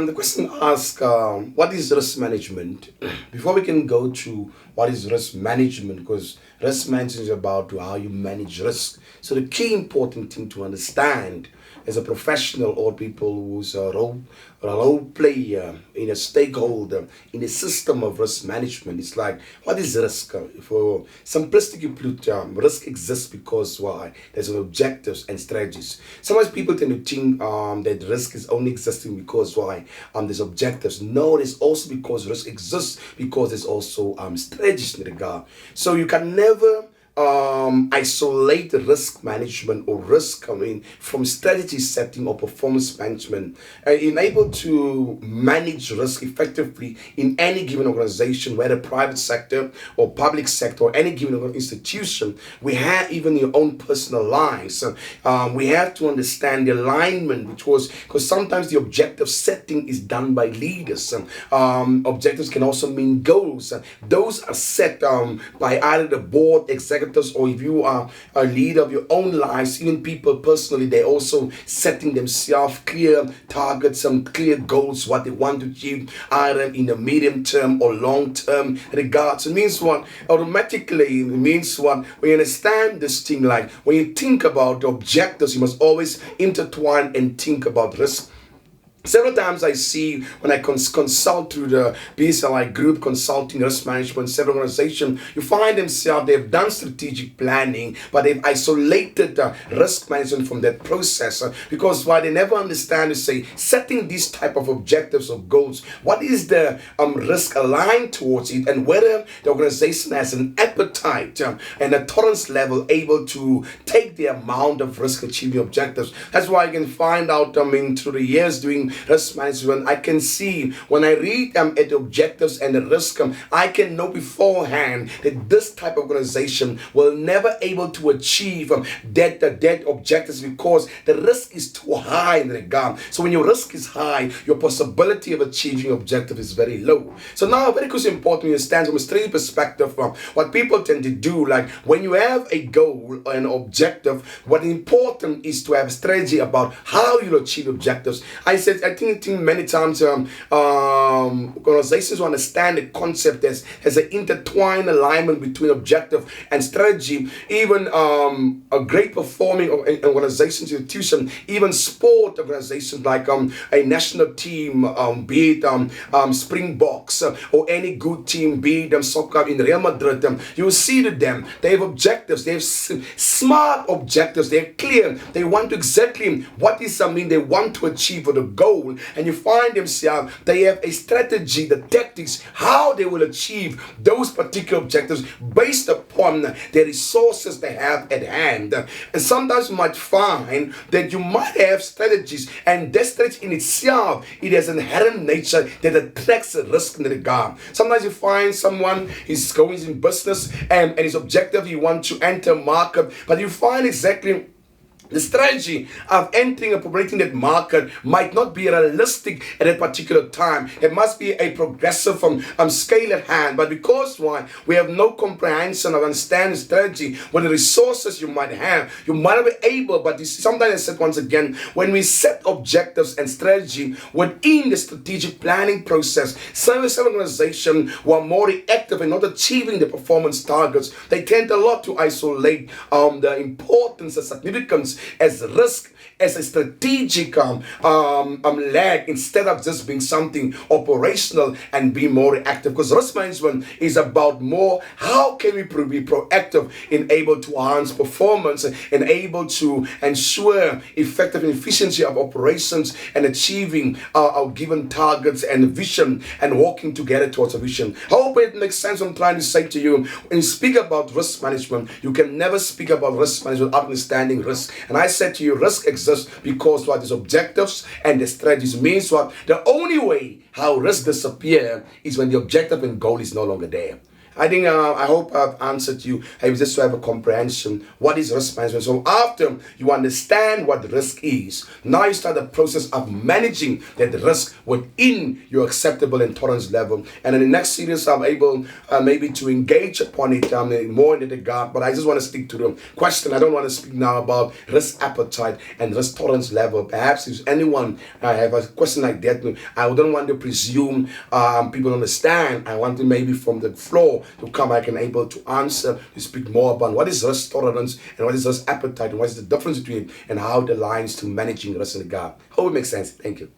The question asks, what is risk management? Before we can go to what is risk management, because risk management is about how you manage risk. So the key important thing to understand as a professional or people who's a role player in a stakeholder in a system of risk management. It's like, what is risk? For simplistic, you put risk exists because why? There's objectives and strategies. Sometimes people tend to think that risk is only existing because why? There's objectives. No, it's also because risk exists because there's also strategies in the regard. So you can never isolate risk management or risk coming from strategy setting or performance management. In able to manage risk effectively in any given organization, whether private sector or public sector or any given institution, we have even your own personal lives. We have to understand the alignment because sometimes the objective setting is done by leaders. Objectives can also mean goals. Those are set by either the board, executives, or if you are a leader of your own lives, even people personally, they're also setting themselves clear targets, some clear goals, what they want to achieve, either in the medium term or long term regards. It means what? Automatically, it means what? When you understand this thing, like when you think about the objectives, you must always intertwine and think about risk. Several times I see when I consult through the BSLI group, consulting risk management, several organizations, you find themselves, they've done strategic planning, but they've isolated risk management from that process because why they never understand is say, setting these type of objectives or goals, what is the risk aligned towards it and whether the organization has an appetite and a tolerance level able to take the amount of risk achieving objectives. That's why I can find out, through the years doing risk management, I can see when I read at the objectives and the risk, I can know beforehand that this type of organization will never able to achieve that objectives because the risk is too high in the regard. So when your risk is high, your possibility of achieving objective is very low. So now very crucial important understand from a strategy perspective what people tend to do, like when you have a goal or an objective, what important is to have a strategy about how you'll achieve objectives. I think many times organizations understand the concept as an intertwined alignment between objective and strategy. Even a great performing organizations, institution, even sport organizations like a national team, be it Springboks or any good team, be it soccer in Real Madrid, you will see to them, they have objectives, they have smart objectives, they're clear, they want to exactly what is something they want to achieve for the goal. And you find themselves, they have a strategy, the tactics, how they will achieve those particular objectives based upon the resources they have at hand. And sometimes you might find that you might have strategies, and that strategy in itself, it has an inherent nature that attracts a risk in the regard. Sometimes you find someone is going in business and his objective, he wants to enter market, but you find exactly the strategy of entering and operating that market might not be realistic at a particular time. It must be a progressive scale at hand. But because why? We have no comprehension of understanding strategy, what the resources you might have, you might not be able, but this, sometimes I said once again, when we set objectives and strategy within the strategic planning process, some organizations who are more reactive and not achieving the performance targets, they tend a lot to isolate the importance and significance as risk, as a strategic lag, instead of just being something operational and be more reactive. Because risk management is about more, how can we be proactive in able to enhance performance and able to ensure effective and efficiency of operations and achieving our given targets and vision and working together towards a vision. I hope it makes sense what I'm trying to say to you. When you speak about risk management, you can never speak about risk management without understanding risk. And I said to you, risk exists because what is objectives and the strategies means what? The only way how risk disappear is when the objective and goal is no longer there. I hope I've answered you. Hey, just to have a comprehension. What is risk management? So after you understand what the risk is, now you start the process of managing that risk within your acceptable and tolerance level. And in the next series, I'm able maybe to engage upon it more in the regard. But I just want to stick to the question. I don't want to speak now about risk appetite and risk tolerance level. Perhaps if anyone have a question like that, I don't want to presume people understand. I want to maybe from the floor to come, I can able to answer, to speak more about what is risk tolerance and what is risk appetite and what is the difference between it and how it aligns to managing risk in the gap. Hope it makes sense. Thank you.